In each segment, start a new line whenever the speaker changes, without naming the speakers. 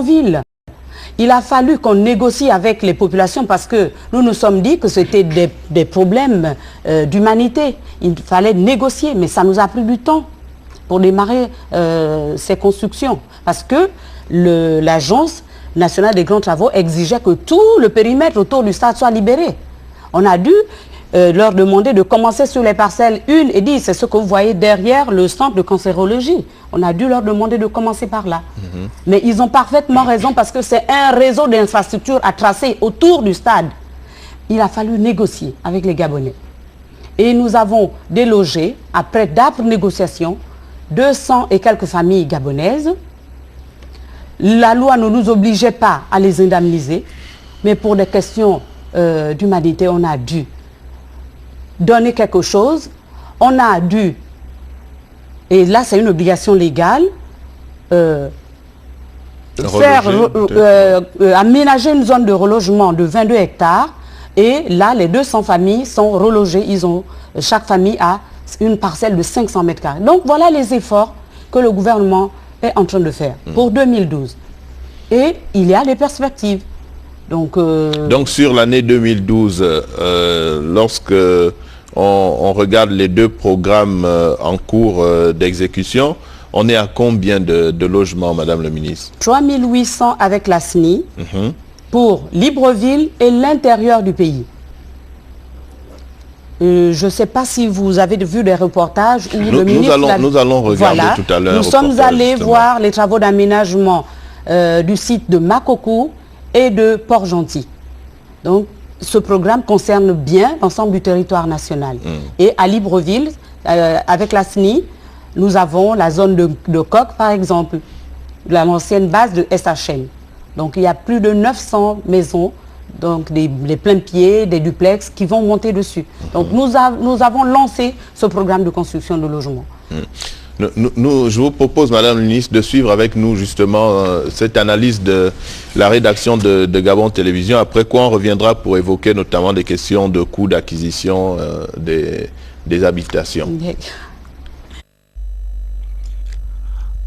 ville. Il a fallu qu'on négocie avec les populations parce que nous nous sommes dit que c'était des problèmes d'humanité. Il fallait négocier, mais ça nous a pris du temps pour démarrer ces constructions. Parce que l'Agence nationale des grands travaux exigeait que tout le périmètre autour du stade soit libéré. On a dû leur demander de commencer sur les parcelles 1 et 10. C'est ce que vous voyez derrière le centre de cancérologie. On a dû leur demander de commencer par là. Mais ils ont parfaitement raison parce que c'est un réseau d'infrastructures à tracer autour du stade. Il a fallu négocier avec les Gabonais. Et nous avons délogé, après d'âpres négociations, 200 et quelques familles gabonaises. La loi ne nous obligeait pas à les indemniser, mais pour des questions d'humanité, on a dû donner quelque chose. On a dû, et là c'est une obligation légale, aménager une zone de relogement de 22 hectares. Et là, les 200 familles sont relogées. Chaque famille a une parcelle de 500 mètres carrés. Donc voilà les efforts que le gouvernement est en train de faire pour 2012. Et il y a des perspectives. Donc sur l'année 2012, lorsque on regarde les deux programmes en cours d'exécution, on est à combien de logements, Madame la Ministre? 3800 avec la SNI pour Libreville et l'intérieur du pays. Je ne sais pas si vous avez vu des reportages où le ministre...
Nous allons regarder tout à l'heure.
Nous sommes allés voir les travaux d'aménagement du site de Makoko et de Port-Gentil. Donc, ce programme concerne bien l'ensemble du territoire national. Et à Libreville, avec la SNI, nous avons la zone de Coq, par exemple, l'ancienne base de SHM. Donc, il y a plus de 900 maisons, donc des pleins pieds, des duplex qui vont monter dessus. Donc, nous avons lancé ce programme de construction de logements.
Je vous propose, Madame la Ministre, de suivre avec nous justement cette analyse de la rédaction de Gabon Télévision, après quoi on reviendra pour évoquer notamment des questions de coûts d'acquisition des habitations.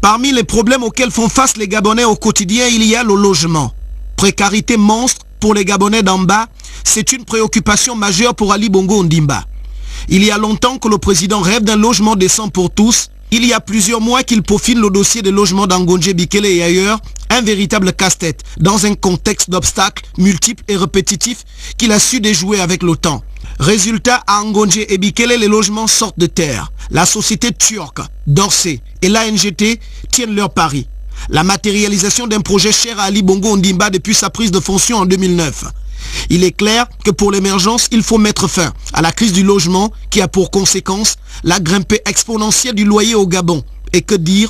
Parmi les problèmes auxquels font face les Gabonais au quotidien, il y a le logement. Précarité monstre pour les Gabonais d'en bas, c'est une préoccupation majeure pour Ali Bongo Ondimba. Il y a longtemps que le président rêve d'un logement décent pour tous. Il y a plusieurs mois qu'il peaufine le dossier des logements d'Angonje, Bikele et ailleurs, un véritable casse-tête, dans un contexte d'obstacles multiples et répétitifs qu'il a su déjouer avec le temps. Résultat, à Angonje et Bikele, les logements sortent de terre. La société turque, Dorsey et l'ANGT tiennent leur pari. La matérialisation d'un projet cher à Ali Bongo Ondimba depuis sa prise de fonction en 2009. Il est clair que pour l'émergence, il faut mettre fin à la crise du logement qui a pour conséquence la grimpée exponentielle du loyer au Gabon. Et que dire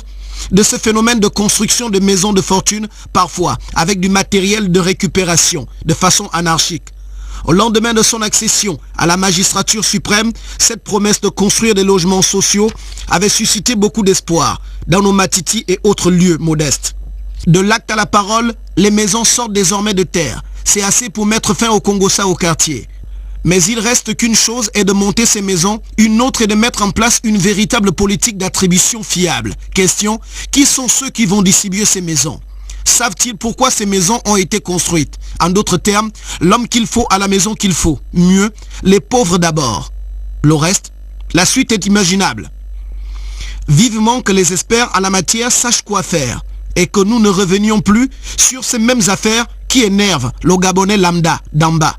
de ce phénomène de construction de maisons de fortune, parfois avec du matériel de récupération, de façon anarchique. Au lendemain de son accession à la magistrature suprême, cette promesse de construire des logements sociaux avait suscité beaucoup d'espoir dans nos Matiti et autres lieux modestes. De l'acte à la parole, les maisons sortent désormais de terre. C'est assez pour mettre fin au Congossa au quartier. Mais il reste qu'une chose est de monter ces maisons, une autre est de mettre en place une véritable politique d'attribution fiable. Question, qui sont ceux qui vont distribuer ces maisons? Savent-ils pourquoi ces maisons ont été construites? En d'autres termes, l'homme qu'il faut à la maison qu'il faut. Mieux, les pauvres d'abord. Le reste, la suite est imaginable. Vivement que les experts en la matière sachent quoi faire et que nous ne revenions plus sur ces mêmes affaires qui énervent le Gabonais lambda d'en bas.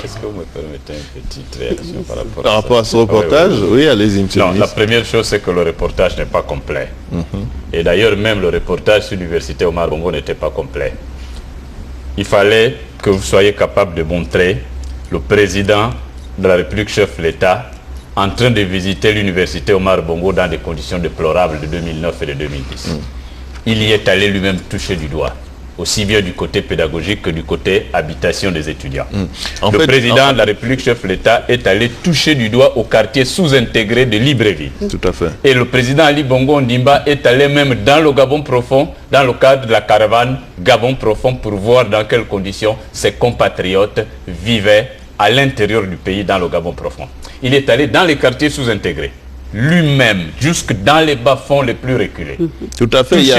Est-ce que vous me permettez une petite réaction
par rapport à ce reportage? Oui, allez-y, monsieur le ministre.
La première chose, c'est que le reportage n'est pas complet. Et d'ailleurs, même le reportage sur l'université Omar Bongo n'était pas complet. Il fallait que vous soyez capable de montrer le président de la République, chef de l'État, en train de visiter l'université Omar Bongo dans des conditions déplorables de 2009 et de 2010. Il y est allé lui-même toucher du doigt, aussi bien du côté pédagogique que du côté habitation des étudiants. Le président de la République, chef de l'État, est allé toucher du doigt au quartier sous-intégré de Libreville.
Tout à fait.
Et le président Ali Bongo Ondimba est allé même dans le Gabon profond, dans le cadre de la caravane Gabon profond, pour voir dans quelles conditions ses compatriotes vivaient à l'intérieur du pays, dans le Gabon profond. Il est allé dans les quartiers sous-intégrés. lui-même, jusque dans les bas-fonds les plus reculés.
Tout à fait, il y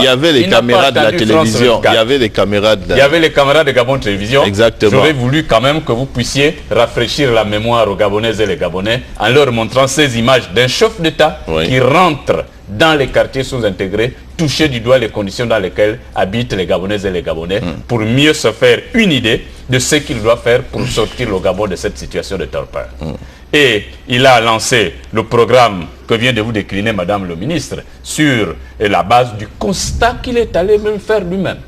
avait les caméras de la télévision. Il y avait les caméras de...
Il y avait les caméras de Gabon Télévision.
Exactement.
J'aurais voulu quand même que vous puissiez rafraîchir la mémoire aux Gabonaises et les Gabonais en leur montrant ces images d'un chef d'État qui rentre dans les quartiers sous-intégrés, toucher du doigt les conditions dans lesquelles habitent les Gabonaises et les Gabonais pour mieux se faire une idée de ce qu'il doit faire pour sortir le Gabon de cette situation de torpeur. Et il a lancé le programme que vient de vous décliner Madame le ministre sur la base du constat qu'il est allé même faire lui-même.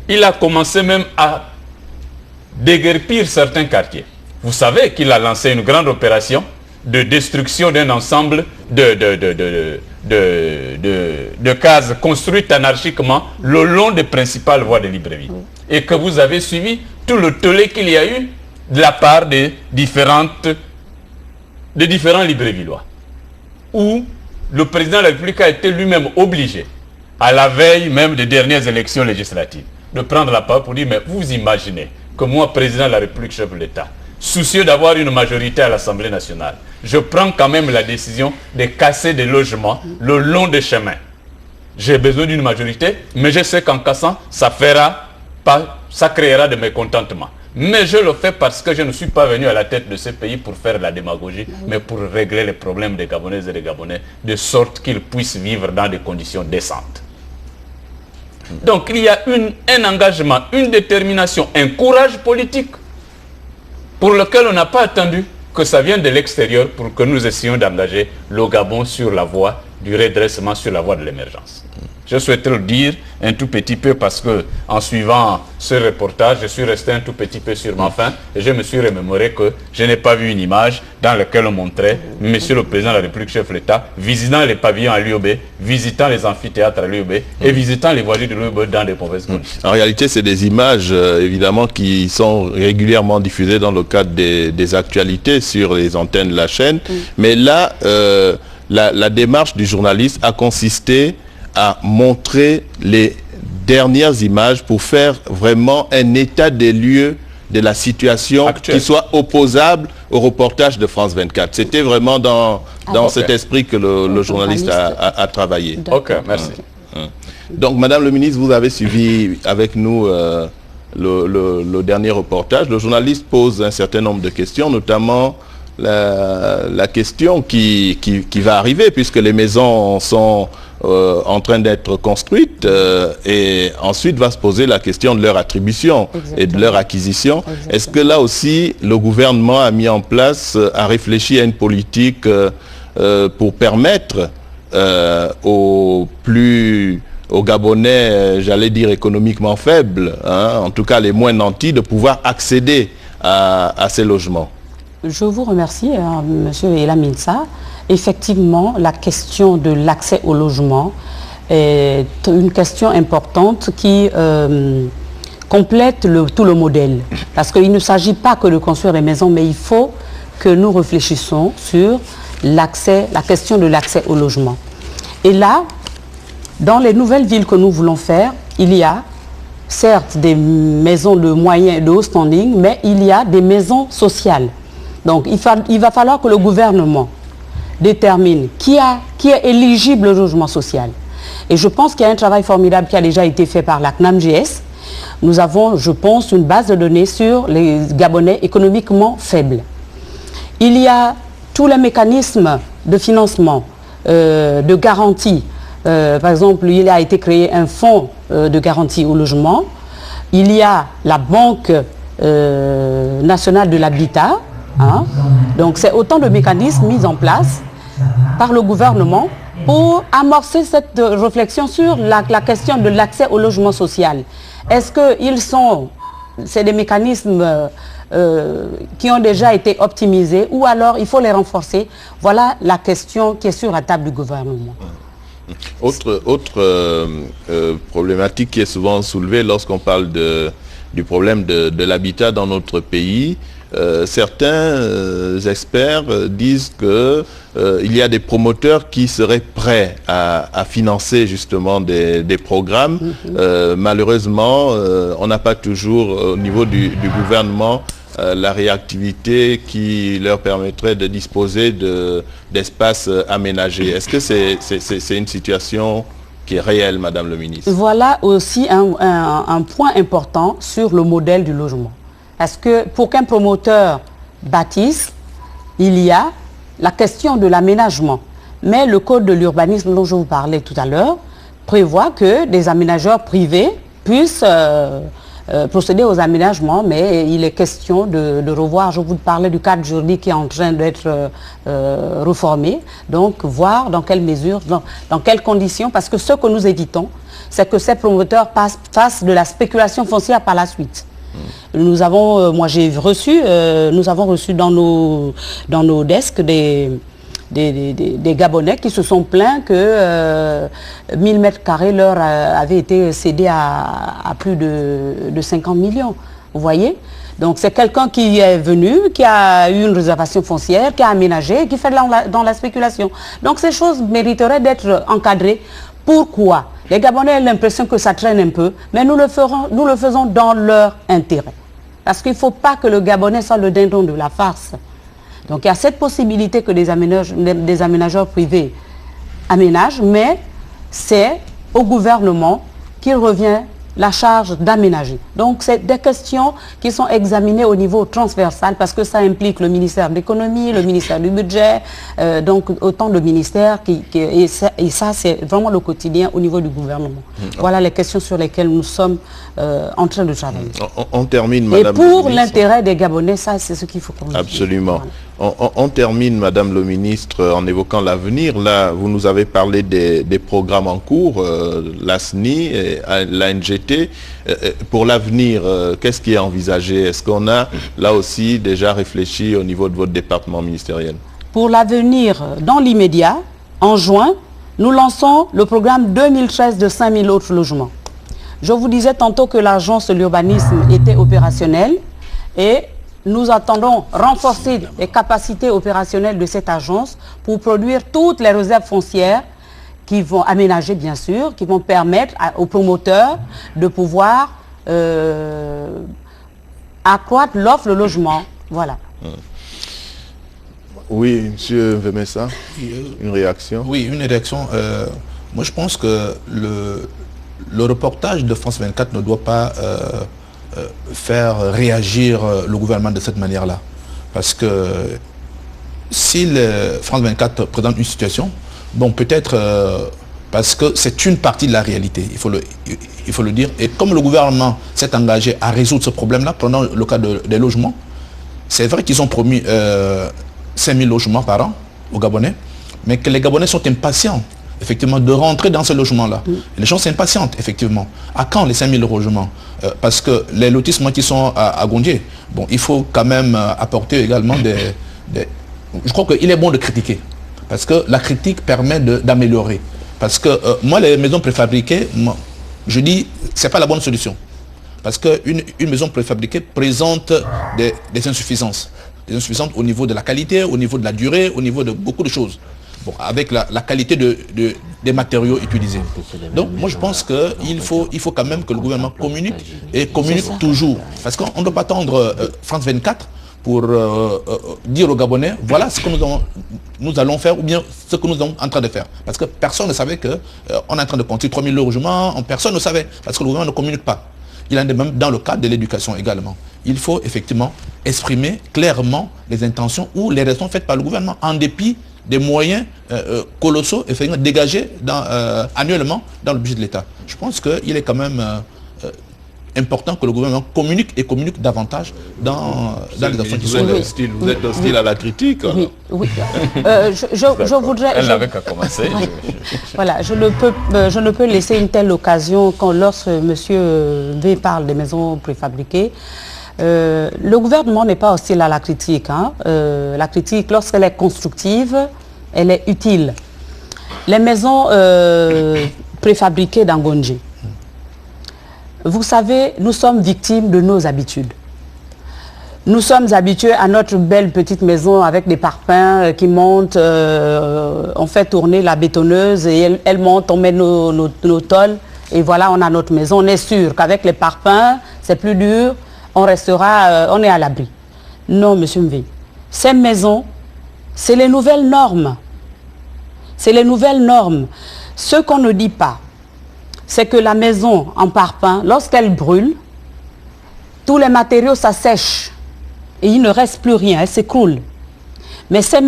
Il a commencé même à déguerpir certains quartiers. Vous savez qu'il a lancé une grande opération de destruction d'un ensemble de cases construites anarchiquement le long des principales voies de Libreville. Et que vous avez suivi tout le tollé qu'il y a eu de la part des différents Librevillois, où le président de la République a été lui-même obligé, à la veille même des dernières élections législatives, de prendre la parole pour dire, mais vous imaginez que moi, président de la République, chef de l'État, soucieux d'avoir une majorité à l'Assemblée nationale, je prends quand même la décision de casser des logements le long des chemins. J'ai besoin d'une majorité, mais je sais qu'en cassant, ça créera de mécontentement. Mais je le fais parce que je ne suis pas venu à la tête de ce pays pour faire de la démagogie, mais pour régler les problèmes des Gabonaises et des Gabonais, de sorte qu'ils puissent vivre dans des conditions décentes. Donc il y a un engagement, une détermination, un courage politique pour lequel on n'a pas attendu que ça vienne de l'extérieur pour que nous essayions d'engager le Gabon sur la voie du redressement, sur la voie de l'émergence. Je souhaiterais le dire un tout petit peu parce que en suivant ce reportage, je suis resté un tout petit peu sur ma faim et je me suis remémoré que je n'ai pas vu une image dans laquelle on montrait Monsieur le Président de la République, chef de l'État, visitant les pavillons à l'UOB, visitant les amphithéâtres à l'UOB et visitant les voitures de l'UOB dans des mauvaises conditions.
En réalité, c'est des images évidemment qui sont régulièrement diffusées dans le cadre des actualités sur les antennes de la chaîne. Mais là, la démarche du journaliste a consisté à montrer les dernières images pour faire vraiment un état des lieux de la situation qui soit opposable au reportage de France 24. C'était vraiment dans cet esprit que le journaliste a travaillé.
Ok, merci.
Donc, Madame le ministre, vous avez suivi avec nous le dernier reportage. Le journaliste pose un certain nombre de questions, notamment la question qui va arriver, puisque les maisons sont en train d'être construites et ensuite va se poser la question de leur attribution et de leur acquisition. Est-ce que là aussi le gouvernement a mis en place, a réfléchi à une politique pour permettre aux Gabonais, j'allais dire économiquement faibles, hein, en tout cas les moins nantis, de pouvoir accéder à ces logements?
Je vous remercie, Monsieur Elaminsa. Effectivement, la question de l'accès au logement est une question importante qui complète tout le modèle. Parce qu'il ne s'agit pas que de construire des maisons, mais il faut que nous réfléchissions sur la question de l'accès au logement. Et là, dans les nouvelles villes que nous voulons faire, il y a certes des maisons de moyen et de haut standing, mais il y a des maisons sociales. Donc il va falloir que le gouvernement détermine qui est éligible au logement social. Et je pense qu'il y a un travail formidable qui a déjà été fait par la CNAMGS. Nous avons, je pense, une base de données sur les Gabonais économiquement faibles. Il y a tous les mécanismes de financement, de garantie. Par exemple, il a été créé un fonds de garantie au logement. Il y a la Banque nationale de l'habitat. Hein? Donc c'est autant de mécanismes mis en place par le gouvernement pour amorcer cette réflexion sur la question de l'accès au logement social. Est-ce que c'est des mécanismes qui ont déjà été optimisés ou alors il faut les renforcer? Voilà la question qui est sur la table du gouvernement.
Autre problématique qui est souvent soulevée lorsqu'on parle du problème de l'habitat dans notre pays, certains experts disent qu'il y a des promoteurs qui seraient prêts à financer justement des programmes. Malheureusement, on n'a pas toujours au niveau du gouvernement la réactivité qui leur permettrait de disposer d'espaces aménagés. Est-ce que c'est une situation qui est réelle, Madame le ministre?
Voilà aussi un point important sur le modèle du logement. Parce que pour qu'un promoteur bâtisse, il y a la question de l'aménagement. Mais le code de l'urbanisme dont je vous parlais tout à l'heure prévoit que des aménageurs privés puissent procéder aux aménagements, mais il est question de revoir, je vous parlais du cadre juridique qui est en train d'être reformé, donc voir dans quelle mesure, dans quelles conditions, parce que ce que nous évitons, c'est que ces promoteurs fassent de la spéculation foncière par la suite. Nous avons, moi j'ai reçu, nous avons reçu dans nos desks des Gabonais qui se sont plaints que 1000 mètres carrés leur avaient été cédés à plus de 50 millions. Vous voyez? Donc c'est quelqu'un qui est venu, qui a eu une réservation foncière, qui a aménagé, qui fait dans la spéculation. Donc ces choses mériteraient d'être encadrées. Pourquoi? Les Gabonais ont l'impression que ça traîne un peu, mais nous le faisons dans leur intérêt. Parce qu'il ne faut pas que le Gabonais soit le dindon de la farce. Donc il y a cette possibilité que des aménageurs privés aménagent, mais c'est au gouvernement qu'il revient la charge d'aménager. Donc c'est des questions qui sont examinées au niveau transversal parce que ça implique le ministère de l'économie, le ministère du budget, donc autant de ministères et ça c'est vraiment le quotidien au niveau du gouvernement. Voilà les questions sur lesquelles nous sommes en train de travailler.
On termine, Madame.
Et pour l'intérêt des Gabonais, ça c'est ce qu'il faut qu'on dise.
Absolument. On termine, Madame le ministre, en évoquant l'avenir. Là, vous nous avez parlé des programmes en cours, l'ASNI et l'ANGT. Pour l'avenir, qu'est-ce qui est envisagé? Est-ce qu'on a, là aussi, déjà réfléchi au niveau de votre département ministériel?
Pour l'avenir, dans l'immédiat, en juin, nous lançons le programme 2013 de 5000 autres logements. Je vous disais tantôt que l'agence de l'urbanisme était opérationnelle et nous attendons renforcer les capacités opérationnelles de cette agence pour produire toutes les réserves foncières qui vont aménager, bien sûr, qui vont permettre aux promoteurs de pouvoir accroître l'offre de logement. Voilà.
Oui, M. Vemessa, une réaction?
Oui, une réaction. Moi, je pense que le reportage de France 24 ne doit pas faire réagir le gouvernement de cette manière-là. Parce que si France 24 présente une situation, bon, peut-être parce que c'est une partie de la réalité, il faut le dire. Et comme le gouvernement s'est engagé à résoudre ce problème-là, prenons le cas des logements, c'est vrai qu'ils ont promis 5000 logements par an aux Gabonais, mais que les Gabonais sont impatients, effectivement, de rentrer dans ce logement-là. Les gens sont impatientes, effectivement. À quand les 5000 logements? Parce que les lotissements qui sont à Gondier, bon, il faut quand même apporter également Je crois qu'il est bon de critiquer, parce que la critique permet d'améliorer. Parce que moi, les maisons préfabriquées, je dis, c'est pas la bonne solution. Parce qu'une maison préfabriquée présente des insuffisances. Des insuffisances au niveau de la qualité, au niveau de la durée, au niveau de beaucoup de choses. Bon, avec la qualité des matériaux utilisés. Donc moi je pense qu'il faut quand même que le gouvernement communique et communique toujours. Parce qu'on ne doit pas attendre France 24 pour dire aux Gabonais, voilà ce que nous allons faire ou bien ce que nous sommes en train de faire. Parce que personne ne savait qu'on est en train de construire 3000 logements, personne ne savait, parce que le gouvernement ne communique pas. Il en est même dans le cadre de l'éducation également. Il faut effectivement exprimer clairement les intentions ou les raisons faites par le gouvernement en dépit des moyens colossaux effectivement dégagés annuellement dans le budget de l'État. Je pense qu'il est quand même important que le gouvernement communique et communique davantage dans les actions qui sont
hostile. Vous êtes hostile à la critique?
Oui, oui. Je voudrais...
Elle n'avait qu'à commencer.
Voilà, je ne peux laisser une telle occasion quand lorsque M. V parle des maisons préfabriquées. Le gouvernement n'est pas hostile à la critique. Hein. La critique, lorsqu'elle est constructive, elle est utile. Les maisons préfabriquées dans Gondier, vous savez, nous sommes victimes de nos habitudes. Nous sommes habitués à notre belle petite maison avec des parpaings qui montent, on fait tourner la bétonneuse et elle monte, on met nos tôles et voilà, on a notre maison. On est sûr qu'avec les parpaings, c'est plus dur, on est à l'abri. Non, monsieur Mvé. Ces maisons, c'est les nouvelles normes. C'est les nouvelles normes. Ce qu'on ne dit pas, c'est que la maison en parpaing, lorsqu'elle brûle, tous les matériaux s'assèchent et il ne reste plus rien, elle s'écroule. Mais ces